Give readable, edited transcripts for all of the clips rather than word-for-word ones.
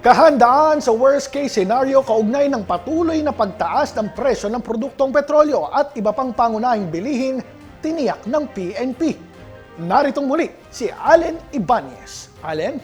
Kahandaan sa worst-case scenario kaugnay ng patuloy na pagtaas ng presyo ng produktong petrolyo at iba pang pangunahing bilihin tiniyak ng PNP. Naritong muli si Allen Ibanez. Allen?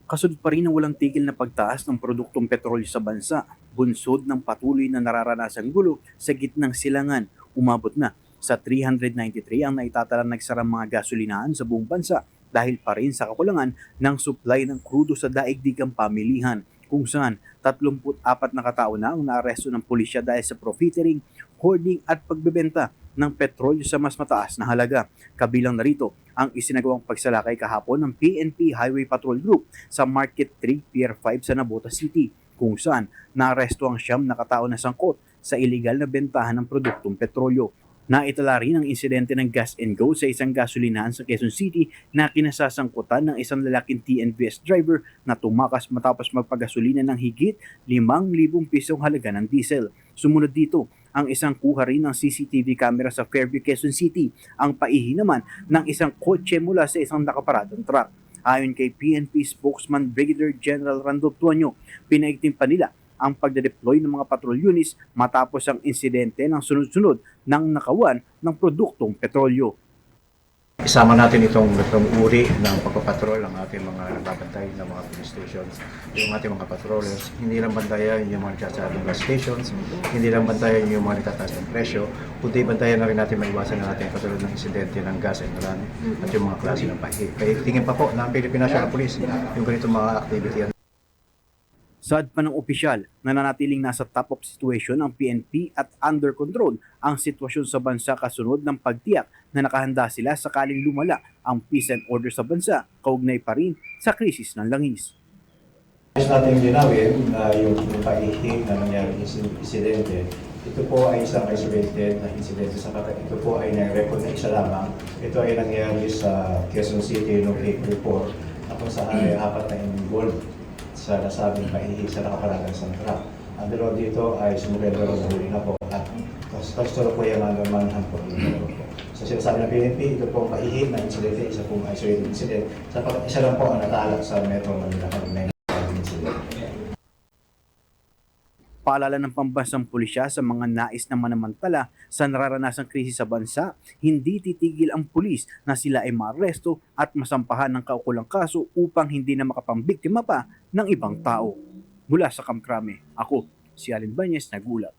Kasunod pa rin ang walang tigil na pagtaas ng produktong petrolyo sa bansa, bunsod ng patuloy na nararanasang gulo sa gitnang silangan. Umabot na sa 393 ang naitatalang nagsarang mga gasolinahan sa buong bansa dahil pa rin sa kakulangan ng supply ng krudo sa daigdigang pamilihan, kung saan 34 na katao na ang naaresto ng pulisya dahil sa profiteering, hoarding at pagbebenta ng petrolyo sa mas mataas na halaga. Kabilang na rito ang isinagawang pagsalakay kahapon ng PNP Highway Patrol Group sa Market 3 Pier 5 sa Navotas City, kung saan naaresto ang 9 na katao na sangkot sa iligal na bentahan ng produktong petrolyo. Naitala rin ang insidente ng gas and go sa isang gasolinahan sa Quezon City na kinasasangkutan ng isang lalaking TNVS driver na tumakas matapos magpagasolina ng higit 5,000 pisong halaga ng diesel. Sumunod dito ang isang kuha rin ng CCTV camera sa Fairview, Quezon City, ang paihi naman ng isang kotse mula sa isang nakaparadang truck. Ayon kay PNP spokesman Brigadier General Randolph Tuanyo, pinaigting pa nila ang pagde-deploy ng mga patrol units matapos ang insidente ng sunod-sunod ng nakawan ng produktong petrolyo. Isama natin itong uri ng pagpapatrol ng ating mga nagbabantay ng mga police stations, yung ating mga patrollers. Hindi lang bantayan yung mga nagsasabi ng gas stations, hindi lang bantayan yung mga nagtataas ng presyo, kundi bantayan na rin natin maiwasan na natin katulad ng insidente ng gas and run at yung mga klase ng pahi. Kaya tingin pa po ng Philippine National Police yung ganitong mga activity. Saad pa ng opisyal, nananatiling nasa top of situation ang PNP at under control ang sitwasyon sa bansa kasunod ng pagtiyak na nakahanda sila sakaling lumala ang peace and order sa bansa, kaugnay pa rin sa krisis ng langis. Nais natin linawin na yung paihing na nangyari insidente, ito po ay isang isolated na insidente sapagkat ito po ay nai-record na isa lamang. Ito ay nangyari sa Quezon City noong April 4 na kung saan ay 4 na involved sa nasabing pahihi sa nakapalagan sa truck. Ang dalawa dito ay sumurendo na huli na po at gusto po yung manhan po. So sinasabi ng PNP, ito pong pahihi na insidente, isa pong isolated incident. Sapagkat isa lang po ang natala sa Metro Manila ng incident. Paalala ng pambansang pulisya sa mga nais na manamantala sa nararanasang krisis sa bansa, hindi titigil ang pulis na sila ay maaresto at masampahan ng kaukulang kaso upang hindi na makapambiktima pa ng ibang tao. Mula sa Kamkrame, ako si Allen Ibanez, nagulat.